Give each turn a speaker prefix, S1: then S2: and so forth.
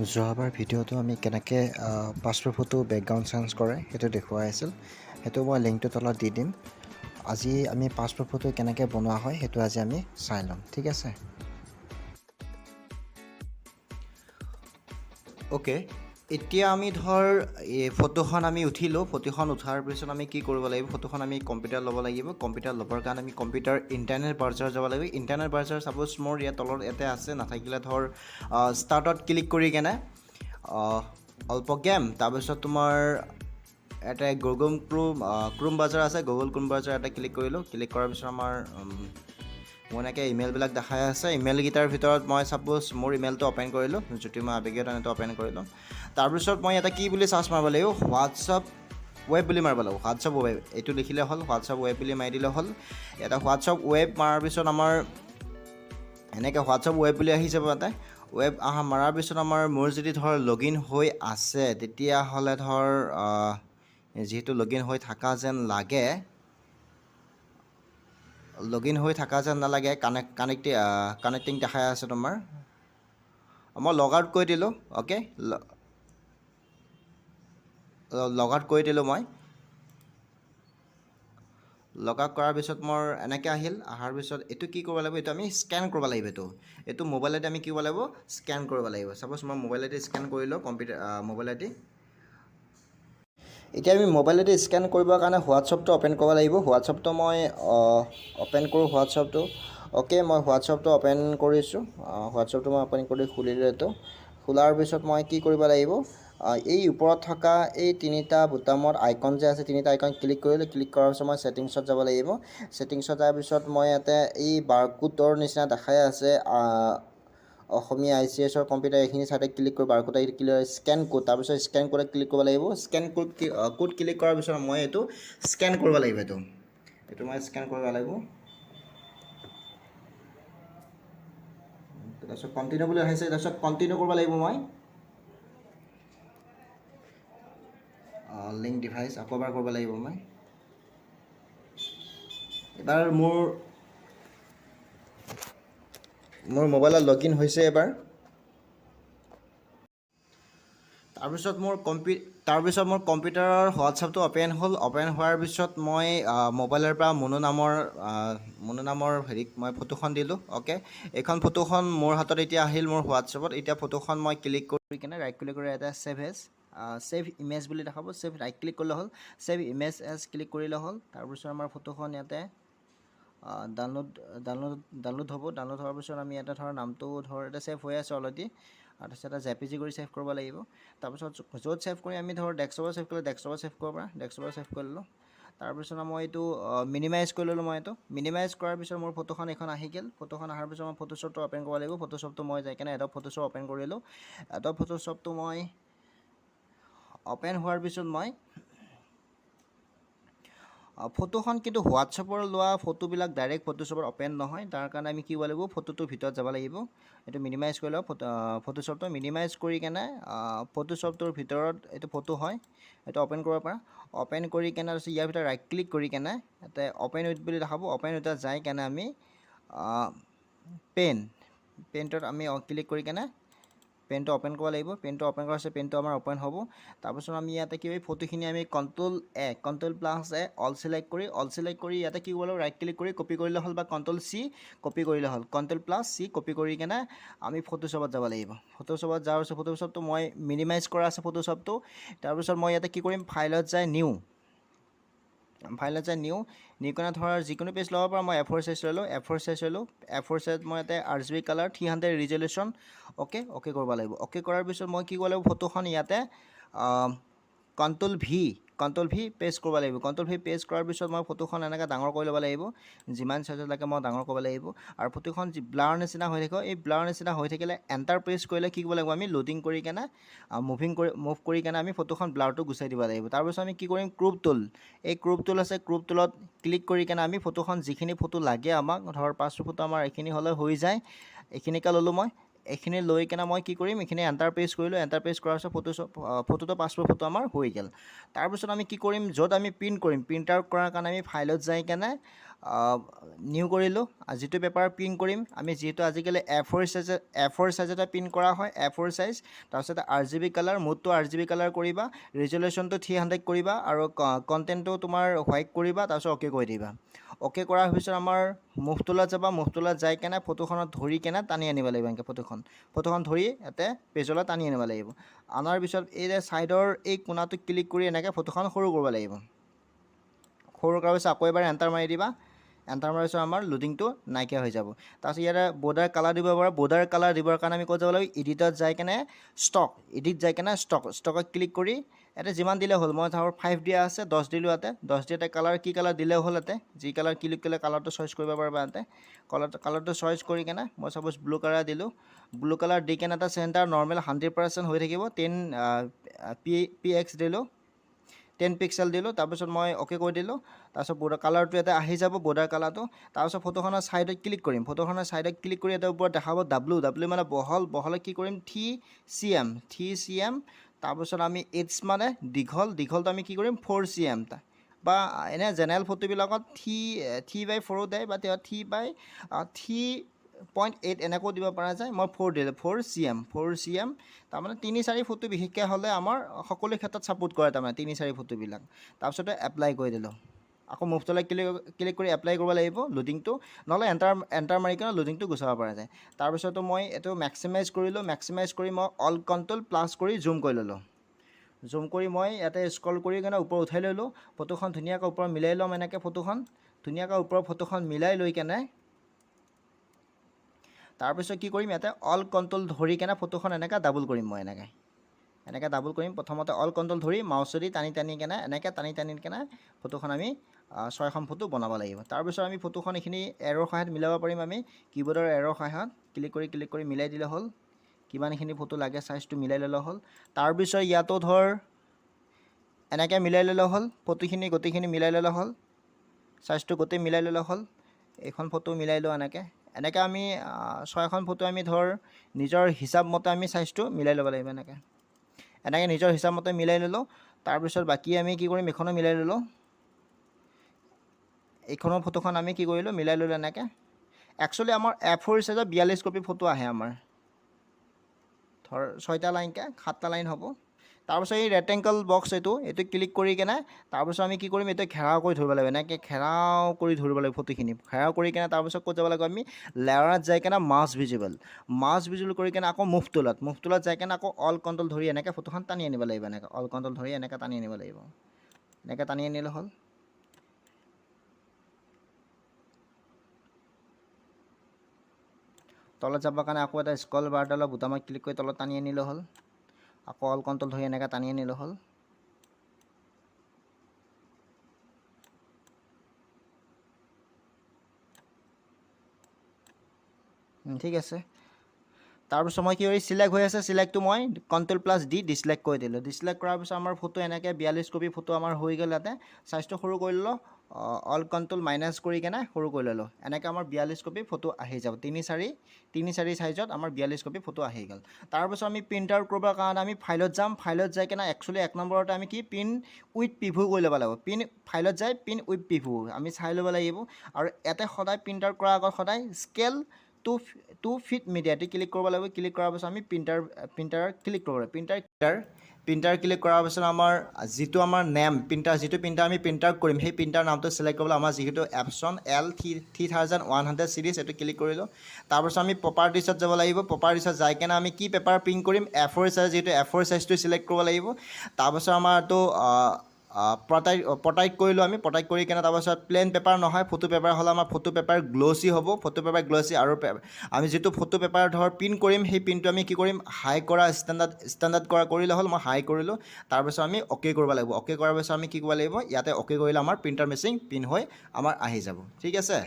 S1: যোৱাবাৰ ভিডিঅ'টো আমি কেনেকৈ পাছপোৰ্ট ফটো বেকগ্ৰাউণ্ড চেঞ্জ কৰে সেইটো দেখুৱাই আছিল। সেইটো মই লিংকটো তলত দি দিম। আজি আমি পাছপোৰ্ট ফটো কেনেকৈ বনোৱা হয় সেইটো আজি আমি চাই ল'ম, ঠিক আছে। অ'কে, এতিয়া আমি ধৰ এই ফটোখন আমি উঠিলোঁ। ফটোখন উঠাৰ পিছত আমি কি কৰিব লাগিব, ফটোখন আমি কম্পিউটাৰ ল'ব লাগিব। কম্পিউটাৰ ল'বৰ কাৰণে আমি কম্পিউটাৰ ইণ্টাৰনেট ব্ৰাউজাৰ যাব লাগিব। ইণ্টাৰনেট ব্ৰাউজাৰ ছাপ'জ মোৰ ইয়াত তলত ইয়াতে আছে, নাথাকিলে ধৰ ষ্টাৰ্টত ক্লিক কৰি কেনে অল্প গেম, তাৰপিছত তোমাৰ এটা গুগল ক্ৰোম ব্ৰাউজাৰ আছে, গুগল ক্ৰোম ব্ৰাউজাৰ এটা ক্লিক কৰিলোঁ। ক্লিক কৰাৰ পিছত আমাৰ মোৰ এনেকৈ ইমেইলবিলাক দেখাই আছে। ইমেইলকেইটাৰ ভিতৰত মই ছাপ'জ মোৰ ইমেইলটো অ'পেন কৰিলোঁ, জ্যোতিৰ্ময় আবেগীয় তেনেকৈ অ'পেন কৰি ল'ম। তাৰপিছত মই এটা কি বুলি চাৰ্চ মাৰিব লাগিব, হোৱাটছআপ ৱেব বুলি মাৰিব লাগিব। হোৱাটছআপ ৱেব এইটো লিখিলে হ'ল, হোৱাটছআপ ৱেব বুলি মাৰি দিলে হ'ল। এটা হোৱাটছআপ ৱেব মৰাৰ পিছত আমাৰ এনেকৈ হোৱাটছআপ ৱেব বুলি আহি যাব। ইয়াতে ৱেব মৰাৰ পিছত মোৰ যদি ধৰ লগ ইন হৈ আছে, তেতিয়াহ'লে ধৰ যিহেতু লগ ইন হৈ থকা যেন লাগে, লগ ইন হৈ থকা যেন নালাগে, কানেক্টিং দেখাই আছে তোমাৰ। মই লগ আউট কৰি দিলোঁ। অ'কে, লগ আউট কৰি দিলোঁ মই। লগ আউট কৰাৰ পিছত মোৰ এনেকৈ আহিল। অহাৰ পিছত এইটো কি কৰিব লাগিব, এইটো আমি স্কেন কৰিব লাগিব। এইটো মোবাইলেদি আমি কি কৰিব লাগিব, স্কেন কৰিব লাগিব। ছাপ'জ মই মোবাইলেদি স্কেন কৰিলোঁ, মোবাইলেদি। এতিয়া আমি মোবাইলেদি স্কেন কৰিবৰ কাৰণে হোৱাটছআপটো অ'পেন কৰিব লাগিব। হোৱাটছআপটো মই অ'পেন কৰোঁ হোৱাটছআপটো। অ'কে, মই হোৱাটছআপটো অ'পেন কৰিছোঁ। হোৱাটছআপটো মই অ'পেন কৰি খুলিলোঁ। এইটো খোলাৰ পিছত মই কি কৰিব লাগিব, এই ওপৰত থকা এই তিনিটা বুটামত আইকন যে আছে, তিনিটা আইকন ক্লিক কৰিলোঁ। ক্লিক কৰাৰ পিছত মই ছেটিংছত যাব লাগিব। ছেটিংছত যোৱাৰ পিছত মই ইয়াতে এই বাৰকোডৰ নিচিনা দেখাই আছে, অসমীয়া ICSৰ কম্পিউটাৰ, এইখিনি চাইডে ক্লিক কৰি বাৰকোড স্কেন কোড, তাৰপিছত স্কেন কোডত ক্লিক কৰিব লাগিব। স্কেন কোড ক্লিক কৰাৰ পিছত মই এইটো স্কেন কৰিব লাগিব। এইটো মই স্কেন কৰিব লাগিব। তাৰপিছত কণ্টিনিউ বুলি আহিছে, তাৰপিছত কণ্টিনিউ কৰিব লাগিব মই। লিংক ডিভাইচ আকৌ এবাৰ কৰিব লাগিব মই। এবাৰ মোৰ মোবাইলত লগ ইন হৈছে এবাৰ। তাৰপিছত মোৰ কম্পিউটাৰৰ হোৱাটছআপটো অ'পেন হ'ল। অ'পেন হোৱাৰ পিছত মই মোবাইলৰ পৰা মুনু নামৰ হেৰিক মই ফটোখন দিলোঁ। অ'কে, এইখন ফটোখন মোৰ হাতত এতিয়া আহিল মোৰ হোৱাটছআপত। এতিয়া ফটোখন মই ক্লিক কৰি কিনে ৰাইট ক্লিক কৰি এটা ছেভ ইমেজ বুলি দেখাব। ৰাইট ক্লিক কৰিলে হ'ল, ছেভ ইমেজ এজ ক্লিক কৰিলে হ'ল। তাৰপিছত আমাৰ ফটোখন ইয়াতে ডাউনলোড হ'ব। ডাউনলোড হোৱাৰ পিছত আমি ইয়াতে ধৰ নামটো ধৰ এতিয়া ছেভ হৈ আছে অলৰেডি। তাৰপিছত এটা JPG কৰি ছেভ কৰিব লাগিব। তাৰপিছত য'ত ছেভ কৰি আমি ধৰ ডেস্কটপত ছেভ কৰিলে ডেস্কটপত ছেভ কৰিব পাৰা। ডেস্কটপত ছেভ কৰি ল'লোঁ। তাৰপিছত মই এইটো মিনিমাইজ কৰি ল'লোঁ। মই এইটো মিনিমাইজ কৰাৰ পিছত মোৰ ফটোখন এখন আহি গ'ল। ফটোখন অহাৰ পিছত মই ফটোশ্বপটো অ'পেন কৰিব লাগিব। ফটোশ্বপটো মই যাই কেনে এডব ফটোশ্বপ অ'পেন কৰিলোঁ। এডব ফটোশ্বপটো মই অ'পেন হোৱাৰ পিছত মই ফটোখন কিন্তু হোৱাটছআপৰ লোৱা ফটোবিলাক ডাইৰেক্ট ফটোশ্বপত অ'পেন নহয়। তাৰ কাৰণে আমি কি কৰিব লাগিব, ফটোটোৰ ভিতৰত যাব লাগিব। এইটো মিনিমাইজ কৰি লওঁ। ফটোশ্বপটো মিনিমাইজ কৰি কেনে ফটোশ্বপটোৰ ভিতৰত এইটো ফটো হয়, এইটো অ'পেন কৰিব পাৰা। অ'পেন কৰি কেনে তাৰপিছত ইয়াৰ ভিতৰত ৰাইট ক্লিক কৰি কেনে ইয়াতে অ'পেন উইথ বুলি দেখাব। অ'পেন উইথত যাই কেনে আমি পেনটোত আমি ক্লিক কৰি কেনে পেনটো অ'পেন কৰিব লাগিব। পেনটো অ'পেন কৰাৰ পিছত পেনটো আমাৰ অ'পেন হ'ব। তাৰপিছত আমি ইয়াতে কি হয়, ফটোখিনি আমি Ctrl+A অল ছিলেক্ট কৰি ইয়াতে কি কৰিব লাগিব, ৰাইট ক্লিক কৰি কপি কৰিলে হ'ল, বা Ctrl+C কপি কৰিলে হ'ল। Ctrl+C কপি কৰি কেনে আমি ফটোশ্বপত যাব লাগিব। ফটোশ্বপত যোৱাৰ পিছত ফটোশ্বপটো মই মিনিমাইজ কৰা আছে ফটোশ্বপটো। তাৰপিছত মই ইয়াতে কি কৰিম, ফাইলত যাই নিউ কেনে ধৰ যিকোনো পেজ ল'ব পৰা। মই A4 চাইজ ল'লোঁ। A4 চাইজত মই ইয়াতে RGB কালাৰ 300 ৰিজলিউশ্যন অ'কে কৰিব লাগিব। অ'কে কৰাৰ পিছত মই কি কৰিব লাগিব, ফটোখন ইয়াতে Ctrl+V পেষ্ট কৰিব লাগিব। Ctrl+V পেষ্ট কৰাৰ পিছত মই ফটোখন এনেকৈ ডাঙৰ কৰি ল'ব লাগিব। যিমান চাইজত লাগে মই ডাঙৰ কৰিব লাগিব। আৰু ফটোখন যি ব্লাৰ নিচিনা হৈ থাকিব, এই ব্লাৰ নিচিনা হৈ থাকিলে এণ্টাৰ প্ৰেছ কৰিলে কি কৰিব লাগিব, আমি লোডিং কৰি কেনে মুভ কৰি কেনে আমি ফটোখন ব্লাৰটো গুচাই দিব লাগিব। তাৰপিছত আমি কি কৰিম, ক্ৰপ টুল আছে, ক্ৰপ টুলত ক্লিক কৰি কেনে আমি ফটোখন যিখিনি ফটো লাগে আমাক, ধৰ 5 ফটো আমাৰ এইখিনি হ'লে হৈ যায়। এইখিনিকে ল'লোঁ মই। এইখিনি লৈ কেনে মই কি কৰিম এইখিনি এণ্টাৰ প্ৰেছ কৰিলোঁ এণ্টাৰ প্ৰেছ কৰাৰ পিছত ফটোটো পাছপোৰ্ট ফটো আমাৰ হৈ গ'ল তাৰপিছত আমি কি কৰিম য'ত আমি প্ৰিণ্ট কৰিম প্ৰিণ্ট আউট কৰাৰ কাৰণে আমি ফাইলত যাই কেনে নিউ কৰিলোঁ যিটো পেপাৰ প্ৰিণ্ট কৰিম আমি যিহেতু আজিকালি A4 সাইজতে প্ৰিণ্ট কৰা হয় A4 সাইজ তাৰপিছত RGB কালাৰ মোডটো RGB কালাৰ কৰিবা ৰিজলিউশ্যনটো 300 কৰিবা আৰু কণ্টেণ্টটো তোমাৰ হোৱাইট কৰিবা তাৰপিছত অ'কে কৰি দিবা অ'কে কৰাৰ পিছত আমাৰ মুভ টুলত যাবা মুভ টুলত যাই কেনে ফটোখনত ধৰি কেনে টানি আনিব লাগিব এনেকৈ ফটোখন ধৰি ইয়াতে পেজলৈ টানি আনিব লাগিব আনাৰ পিছত এই যে ছাইডৰ এই কোণাটো ক্লিক কৰি এনেকৈ ফটোখন সৰু কৰিব লাগিব সৰু কৰাৰ পিছত আকৌ এবাৰ এণ্টাৰ মাৰি দিবা এণ্টাৰ মাৰাৰ পিছত আমাৰ লোডিংটো নাইকিয়া হৈ যাব তাৰপিছত ইয়াতে বৰ্ডাৰ কালাৰ দিব পাৰা বৰ্ডাৰ কালাৰ দিবৰ কাৰণে আমি ক'ত যাব লাগিব এডিটত যাই কেনে এডিট যাই কেনে ষ্টকত ক্লিক কৰি ইয়াতে যিমান দিলে হ'ল মই ধৰ 5 দিয়া আছে 10 দিলোঁ ইয়াতে 10 দিয়াতে কালাৰ কি কালাৰ দিলে হ'ল ইয়াতে যি কালাৰ ক্লিক কৰিলে কালাৰটো চইচ কৰিব পাৰিবা ইয়াতে কালাৰটো চইচ কৰি কেনে মই ছাপ'জ ব্লু কালাৰ দিলোঁ ব্লু কালাৰ দি কেনে এটা চেণ্টাৰ নৰ্মেল 100% হৈ থাকিব 10 px দিলোঁ 10 পিক্সেল দিলোঁ তাৰপিছত মই অ'কে কৰি দিলোঁ তাৰপিছত বৰ্ডাৰ কালাৰটো ইয়াতে আহি যাব বৰ্ডাৰ কালাৰটো তাৰপিছত ফটোখনৰ ছাইডত ক্লিক কৰিম ফটোখনৰ ছাইডত ক্লিক কৰি ইয়াতে ওপৰত দেখাব W মানে বহলে কি কৰিম 3 cm তাৰপিছত আমি এইচ মানে দীঘলটো আমি কি কৰিম 4 cm বা এনে জেনেৰেল ফটোবিলাকত 3/4 দেয় বা 3.8 এনেকৈ দিব পৰা যায় মই 4 দিলোঁ 4 cm তাৰমানে 3-4 ফটো বিশেষকৈ হ'লে আমাৰ সকলো ক্ষেত্ৰত ছাপোৰ্ট কৰে তাৰমানে 3-4 ফটোবিলাক তাৰপিছতে এপ্লাই কৰি দিলোঁ আকৌ মুভ টুলত ক্লিক কৰি এপ্লাই কৰিব লাগিব লোডিংটো নহ'লে এণ্টাৰ মাৰি কিনে লোডিংটো গুচাব পৰা যায় তাৰপিছতো মই এইটো মেক্সিমাইজ কৰিলোঁ মেক্সিমাইজ কৰি মই অল কণ্ট্ৰল প্লাছ কৰি জুম কৰি ল'লোঁ জুম কৰি মই ইয়াতে স্ক্ৰল কৰি কিনে ওপৰত উঠাই ল'লোঁ ফটোখন ধুনীয়াকৈ ওপৰত মিলাই ল'ম এনেকৈ ফটোখন ধুনীয়াকৈ ওপৰৰ ফটোখন মিলাই লৈ কেনে তাৰপিছত কি কৰিম ইয়াতে অল কণ্ট্ৰল ধৰি কেনে ফটোখন এনেকৈ ডাবল কৰিম মই এনেকৈ ডাবল কৰিম প্ৰথমতে অল কণ্ট্ৰল ধৰি মাউচেদি টানি কেনে এনেকৈ টানি কেনে ফটোখন আমি 6খন ফটো বনাব লাগিব তাৰপিছত আমি ফটোখন এইখিনি এৰৰ সহায়ত মিলাব পাৰিম আমি কিবৰ্ডৰ এৰৰ সহায়ত ক্লিক কৰি মিলাই দিলে হ'ল কিমানখিনি ফটো লাগে সাইজটো মিলাই ল'লে হ'ল তাৰপিছত ইয়াতো ধৰ এনেকৈ মিলাই ল'লে হ'ল ফটোখিনি গোটেইখিনি মিলাই ল'লে হ'ল সাইজটো গোটেই মিলাই ল'লে হ'ল এইখন ফটো মিলাই লওঁ এনেকৈ আমি 6খন ফটো আমি ধৰ নিজৰ হিচাপ মতে আমি সাইজটো মিলাই ল'ব লাগিব এনেকৈ নিজৰ হিচাপ মতে মিলাই ল'লোঁ তাৰপিছত বাকী আমি কি কৰিম এইখনো মিলাই ল'লোঁ এইখনৰ ফটোখন আমি কি কৰিলোঁ মিলাই ল'লোঁ এনেকৈ একচুৱেলি আমাৰ A4 সাইজৰ 42 কপি ফটো আহে আমাৰ ধৰ 6টা লাইনকৈ 7টা লাইন হ'ব তাৰপিছত এই ৰেক্টেংগল বক্স এইটো ক্লিক কৰি কেনে তাৰপিছত আমি কি কৰিম এইটো ঘেৰাও কৰি ধৰিব লাগিব এনেকৈ ঘেৰাও কৰি ধৰিব লাগিব ফটোখিনি ঘেৰাও কৰি কেনে তাৰপিছত ক'ত যাব লাগিব আমি লেয়াৰত যাই কেনে মাছ ভিজিবল কৰি কেনে আকৌ মুভ টুলত যাই কেনে আকৌ অল কণ্ট্ৰল ধৰি এনেকৈ ফটোখন টানি আনিব লাগিব এনেকৈ অল কণ্ট্ৰল ধৰি এনেকৈ টানি আনিব লাগিব এনেকৈ টানি আনিলে হ'ল তলত যাবৰ কাৰণে আকৌ এটা স্ক্ৰল বাৰডালৰ বুটামত ক্লিক কৰি তলত টানি আনিলে হ'ল আকৌ অল কণ্ট্ৰল ধৰি এনেকৈ টানি আনিলে হ'ল ঠিক আছে তাৰপিছত মই কি কৰি চিলেক্ট হৈ আছে চিলেক্টটো মই Ctrl+D ডিছলেক্ট কৰি দিলোঁ ডিছলেক্ট কৰাৰ পিছত আমাৰ ফটো এনেকৈ 42 কপি ফটো আমাৰ হৈ গ'ল ইয়াতে সাইজটো সৰু কৰি ল'লোঁ অল কণ্ট্ৰল মাইনাছ কৰি কেনে সৰু কৰি ল'লোঁ এনেকৈ আমাৰ 42 কপি ফটো আহি যাব 3-4 সাইজত আমাৰ 42 কপি ফটো আহি গ'ল তাৰপিছত আমি প্ৰিণ্ট আউট কৰিবৰ কাৰণে আমি ফাইলত যাম ফাইলত যাই কেনে একচুৱেলি 1 নম্বৰতে আমি কি প্ৰিণ্ট উইথ প্ৰিভিউ কৰি ল'ব লাগিব ফাইলত যাই প্ৰিণ্ট উইথ প্ৰিভিউ আমি চাই ল'ব লাগিব আৰু ইয়াতে সদায় প্ৰিণ্ট আউট কৰাৰ আগত সদায় স্কেল টু ফিট মিডিয়াতে ক্লিক কৰিব লাগিব ক্লিক কৰাৰ পাছত আমি প্ৰিণ্টাৰ ক্লিক কৰিব লাগিব প্ৰিণ্টাৰ ক্লিক কৰাৰ পাছত আমাৰ যিটো আমাৰ নেম যিটো প্ৰিণ্টাৰ আমি প্ৰিণ্ট আউট কৰিম সেই প্ৰিণ্টাৰ নামটো চিলেক্ট কৰিবলৈ আমাৰ যিহেতু এপছন L3100 সিৰিজ এইটো ক্লিক কৰিলোঁ তাৰপাছত আমি প্ৰপাৰ্টিছত যাব লাগিব প্ৰপাৰ্টিছত যাই কেনে আমি কি পেপাৰ প্ৰিণ্ট কৰিম A4 সাইজ যিহেতু A4 সাইজটো চিলেক্ট কৰিব লাগিব তাৰপাছত আমাৰটো প্ৰটাইট কৰিলোঁ আমি প্ৰটাইট কৰি কেনে তাৰপাছত প্লেন পেপাৰ নহয় ফটো পেপাৰ হ'লে আমাৰ ফটো পেপাৰ গ্ল'চি হ'ব ফটো পেপাৰ গ্ল'চি আৰু আমি যিটো ফটো পেপাৰ ধৰ প্ৰিণ্ট কৰিম সেই প্ৰিণ্টটো আমি কি কৰিম হাই কৰা ষ্টেণ্ডাৰ্ড কৰিলে হ'ল মই হাই কৰিলোঁ তাৰপিছত আমি অ'কে কৰিব লাগিব অ'কে কৰাৰ পিছত আমি কি কৰিব লাগিব ইয়াতে অ'কে কৰিলে আমাৰ প্ৰিণ্টাৰ মেচিন প্ৰিণ্ট হৈ আমাৰ আহি যাব ঠিক আছে